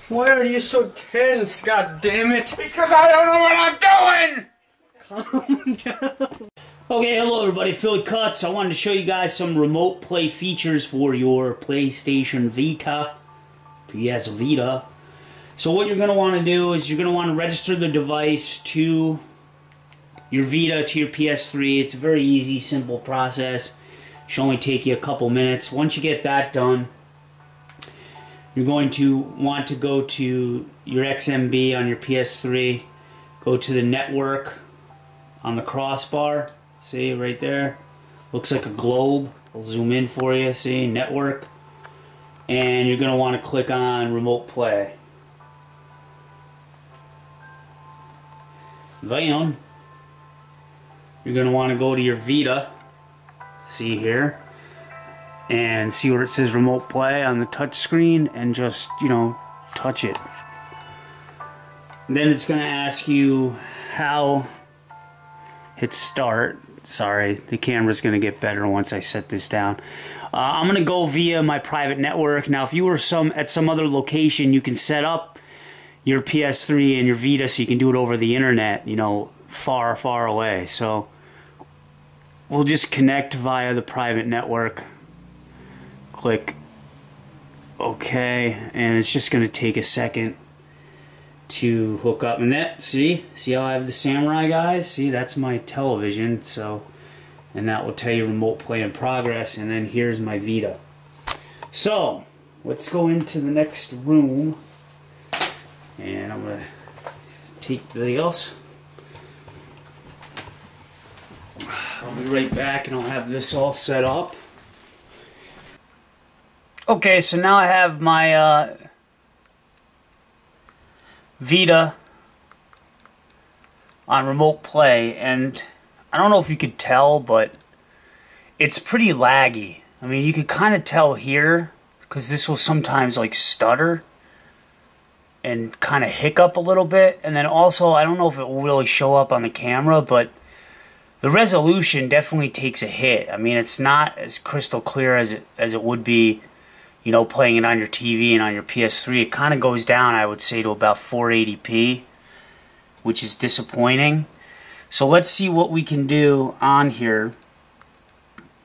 Why are you so tense, god damn it? Because I don't know what I'm doing! Calm down. Okay, hello everybody, Philly Kuts. I wanted to show you guys some remote play features for your PlayStation Vita, PS Vita. So what you're going to want to do is you're going to want to register the device to your Vita, to your PS3. It's a very easy, simple process. It should only take you a couple minutes. Once you get that done, you're going to want to go to your XMB on your PS3, go to the network on the crossbar, see right there, looks like a globe. I'll zoom in for you, see, network, and you're going to want to click on remote play. Then, you're going to want to go to your Vita, see here, and see where it says remote play on the touch screen, and just, you know, touch it. Then it's going to ask you how, hit start. Sorry, the camera's going to get better once I set this down. I'm going to go via my private network. Now if you were at some other location, you can set up your PS3 and your Vita so you can do it over the internet, you know, far, far away. So we'll just connect via the private network. Click OK, and it's just going to take a second to hook up. And that, see how I have the samurai guys? See, that's my television. So, and that will tell you remote play in progress. And then here's my Vita. So let's go into the next room, and I'm gonna take the else. I'll be right back, and I'll have this all set up. Okay, so now I have my Vita on remote play, and I don't know if you could tell, but it's pretty laggy. I mean, you could kind of tell here, because this will sometimes like stutter and kind of hiccup a little bit, and then also, I don't know if it will really show up on the camera, but the resolution definitely takes a hit. I mean, it's not as crystal clear as it would be, you know, playing it on your TV and on your PS3. It kind of goes down, I would say, to about 480p, which is disappointing. So let's see what we can do on here.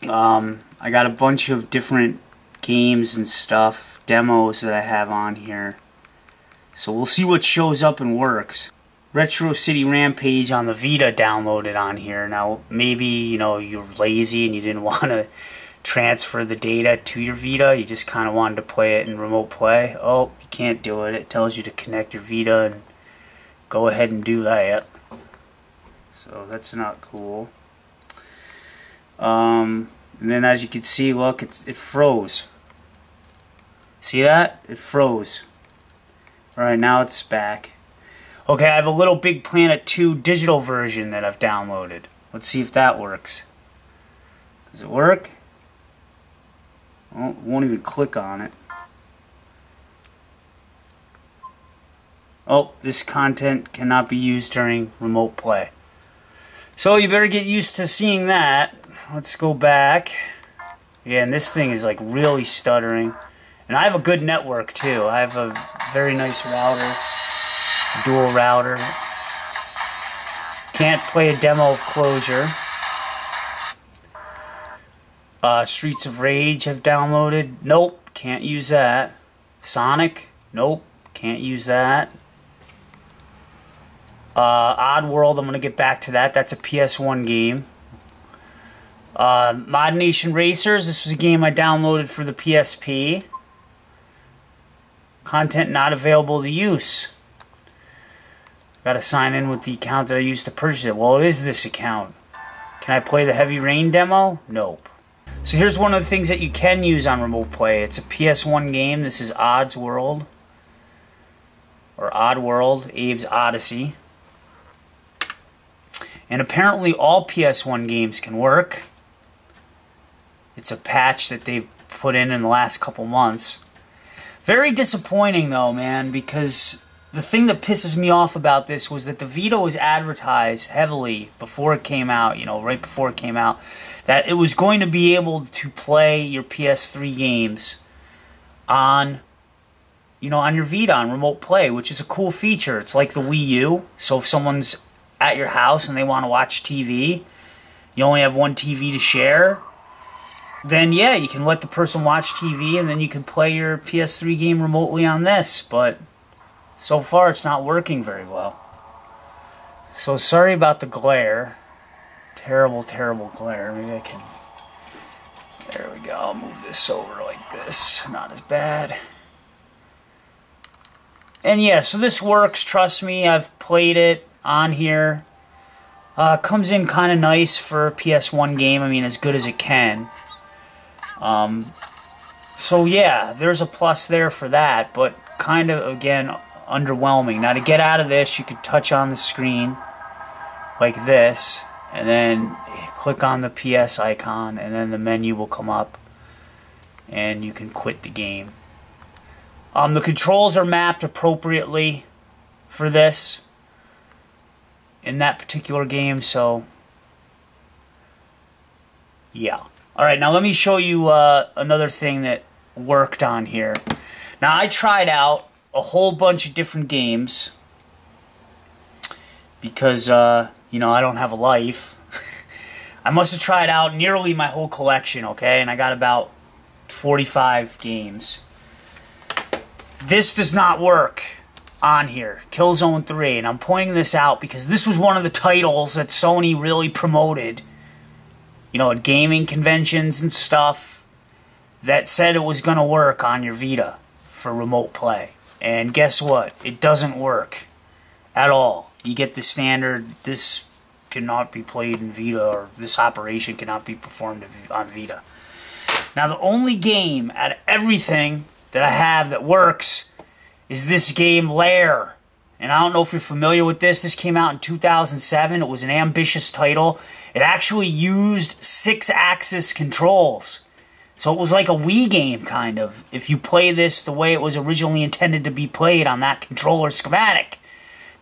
I got a bunch of different games and stuff, demos that I have on here. So we'll see what shows up and works. Retro City Rampage on the Vita downloaded on here. Now, maybe, you know, you're lazy and you didn't want to transfer the data to your Vita. You just kind of wanted to play it in remote play. Oh, you can't do it. It tells you to connect your Vita and go ahead and do that. So that's not cool. And then as you can see, look, it froze. See that? It froze. Alright, now it's back. Okay, I have a Little Big Planet 2 digital version that I've downloaded. Let's see if that works. Does it work? Oh, won't even click on it. Oh, this content cannot be used during remote play. So you better get used to seeing that. Let's go back. Yeah, and this thing is like really stuttering. And I have a good network too. I have a very nice router, dual router. Can't play a demo of Closure. Streets of Rage I've downloaded. Nope, can't use that. Sonic. Nope, can't use that. Oddworld, I'm going to get back to that. That's a PS1 game. Mod Nation Racers. This was a game I downloaded for the PSP. Content not available to use. Got to sign in with the account that I used to purchase it. Well, it is this account. Can I play the Heavy Rain demo? Nope. So here's one of the things that you can use on remote play. It's a PS1 game. This is Oddworld. Or Oddworld, Abe's Odyssey. And apparently all PS1 games can work. It's a patch that they've put in the last couple months. Very disappointing though, man, because the thing that pisses me off about this was that the Vita was advertised heavily before it came out, you know, right before it came out, that it was going to be able to play your PS3 games on on your Vita on remote play, which is a cool feature. It's like the Wii U. So if someone's at your house and they want to watch TV, you only have one TV to share, then yeah, you can let the person watch TV and then you can play your PS3 game remotely on this. But so far it's not working very well. So sorry about the glare. Terrible, terrible glare. Maybe I can... There we go. I'll move this over like this. Not as bad. And yeah, so this works. Trust me, I've played it on here. Comes in kind of nice for a PS1 game. I mean, as good as it can. So yeah, there's a plus there for that, but kind of, again, underwhelming. Now to get out of this, you could touch on the screen like this, and then click on the PS icon, and then the menu will come up, and you can quit the game. The controls are mapped appropriately for this in that particular game, so yeah. Alright, now let me show you another thing that worked on here. Now I tried out a whole bunch of different games because, I don't have a life. I must have tried out nearly my whole collection, okay? And I got about 45 games. This does not work on here, Killzone 3, and I'm pointing this out because this was one of the titles that Sony really promoted, at gaming conventions and stuff, that said it was going to work on your Vita for remote play. And guess what? It doesn't work at all. You get the standard, this cannot be played in Vita, or this operation cannot be performed on Vita. Now the only game out of everything that I have that works is this game Lair. And I don't know if you're familiar with this. This came out in 2007. It was an ambitious title. It actually used 6-axis controls. So it was like a Wii game, kind of, if you play this the way it was originally intended to be played on that controller schematic.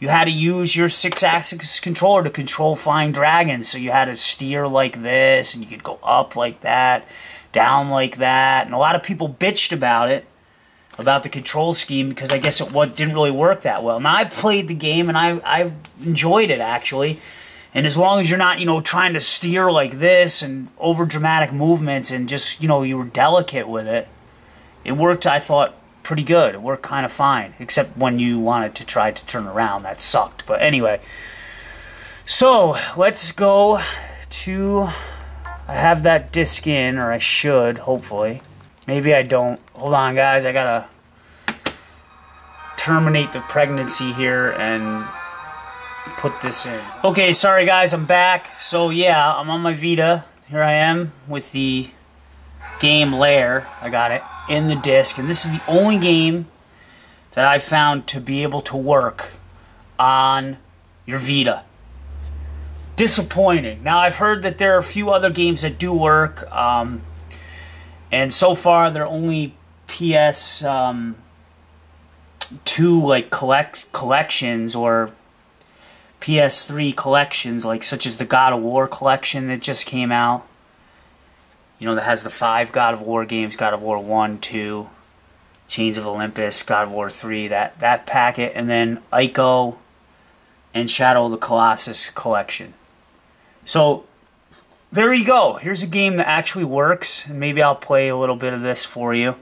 You had to use your 6-axis controller to control flying dragons. So you had to steer like this, and you could go up like that, down like that. And a lot of people bitched about it, about the control scheme, because I guess it didn't really work that well. Now, I played the game, and I've enjoyed it, actually. And as long as you're not, trying to steer like this and over dramatic movements and just, you were delicate with it, it worked, I thought, pretty good. It worked kind of fine, except when you wanted to try to turn around. That sucked. But anyway, so let's go to... I have that disc in, or I should, hopefully. Maybe I don't. Hold on, guys. I gotta terminate the pregnancy here and put this in. Okay, sorry guys, I'm back. So yeah, I'm on my Vita. Here I am with the game Lair. I got it in the disc, and this is the only game that I found to be able to work on your Vita. Disappointing. Now I've heard that there are a few other games that do work, and so far they're only PS2 like collections, or PS3 collections, like such as the God of War collection that just came out. That has the 5 God of War games: God of War 1, 2, Chains of Olympus, God of War 3, that packet, and then Ico and Shadow of the Colossus collection. So there you go. Here's a game that actually works, and maybe I'll play a little bit of this for you.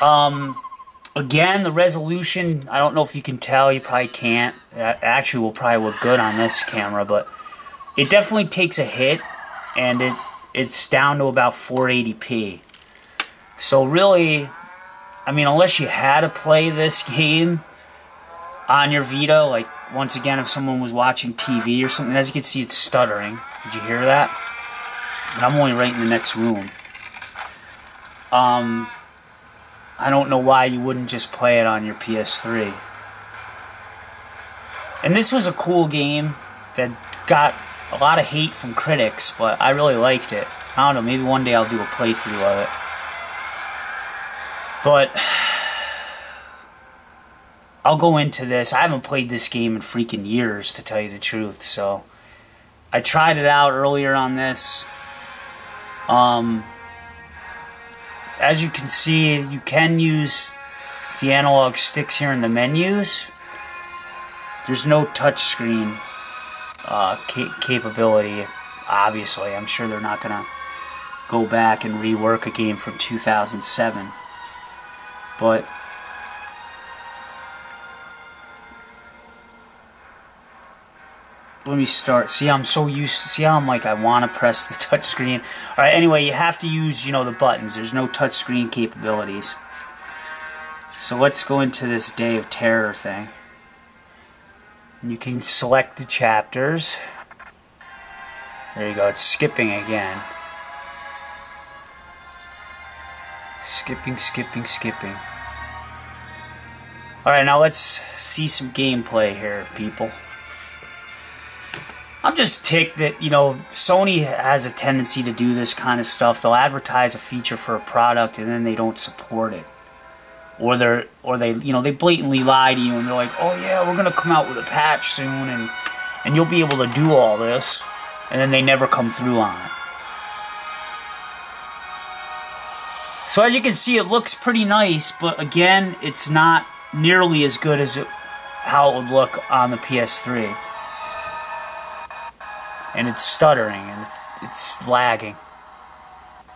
Again, the resolution, I don't know if you can tell, you probably can't. That actually will probably look good on this camera, but it definitely takes a hit, and it's down to about 480p. So really, I mean, unless you had to play this game on your Vita, like, once again, if someone was watching TV or something, as you can see, it's stuttering. Did you hear that? And I'm only right in the next room. I don't know why you wouldn't just play it on your PS3. And this was a cool game that got a lot of hate from critics, but I really liked it. I don't know, maybe one day I'll do a playthrough of it. But I'll go into this. I haven't played this game in freaking years, to tell you the truth, so I tried it out earlier on this. As you can see, you can use the analog sticks here in the menus, there's no touchscreen capability. Obviously, I'm sure they're not gonna go back and rework a game from 2007, but let me start. See, I'm so used to, see how I'm like, I want to press the touchscreen. Alright, anyway, you have to use, you know, the buttons. There's no touchscreen capabilities. So let's go into this Day of Terror thing. You can select the chapters. There you go, it's skipping again. Skipping, skipping, skipping. Alright, now let's see some gameplay here, people. I'm just ticked that, you know, Sony has a tendency to do this kind of stuff. They'll advertise a feature for a product and then they don't support it. Or they, you know, they blatantly lie to you and they're like, oh yeah, we're going to come out with a patch soon and you'll be able to do all this. And then they never come through on it. So as you can see, it looks pretty nice, but again, it's not nearly as good as how it would look on the PS3. And it's stuttering and it's lagging.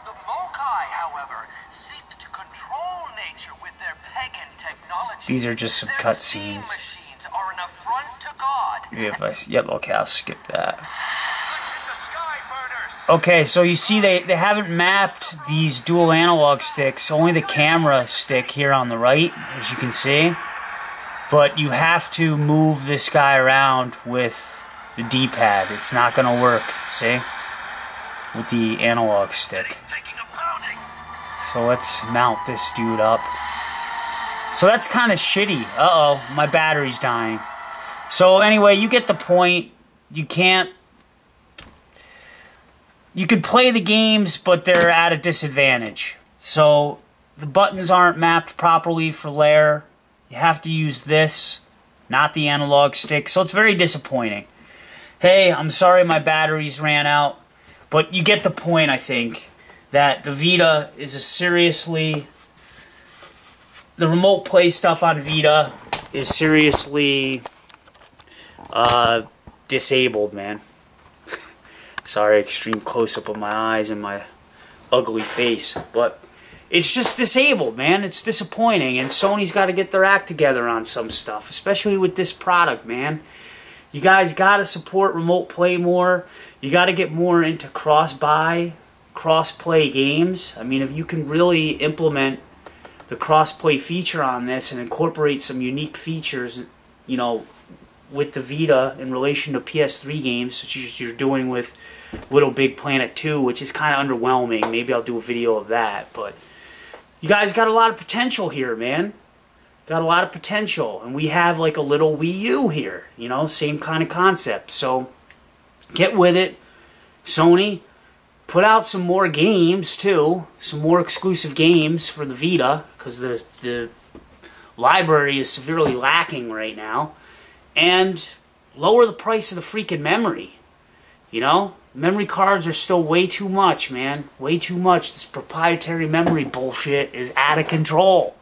The Mokai, however, seek to control nature with their pagan technology. These are just some cutscenes. Machines are an affront to God. Yep, okay, I'll skip that. Okay, so you see they haven't mapped these dual analog sticks, only the camera stick here on the right, as you can see. But you have to move this guy around with the D-pad. It's not going to work, see? With the analog stick. So let's mount this dude up. So that's kind of shitty. Uh-oh, my battery's dying. So anyway, you get the point. You can't... You can play the games, but they're at a disadvantage. So the buttons aren't mapped properly for layer. You have to use this, not the analog stick. So it's very disappointing. Hey, I'm sorry my batteries ran out, but you get the point, I think, that the Vita is a seriously... The remote play stuff on Vita is seriously disabled, man. Sorry, extreme close-up of my eyes and my ugly face, but it's just disabled, man. It's disappointing, and Sony's got to get their act together on some stuff, especially with this product, man. You guys got to support remote play more. You got to get more into cross-buy, cross-play games. I mean, if you can really implement the cross-play feature on this and incorporate some unique features, you know, with the Vita in relation to PS3 games, such as you're doing with Little Big Planet 2, which is kind of underwhelming. Maybe I'll do a video of that, but you guys got a lot of potential here, man. Got a lot of potential, and we have like a little Wii U here, you know, same kind of concept. So get with it, Sony. Put out some more games too, some more exclusive games for the Vita, because the library is severely lacking right now. And lower the price of the freaking memory. You know, memory cards are still way too much, man. Way too much. This proprietary memory bullshit is out of control.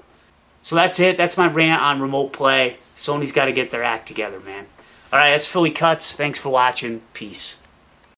So that's it. That's my rant on remote play. Sony's got to get their act together, man. Alright, that's Philly Kuts. Thanks for watching. Peace.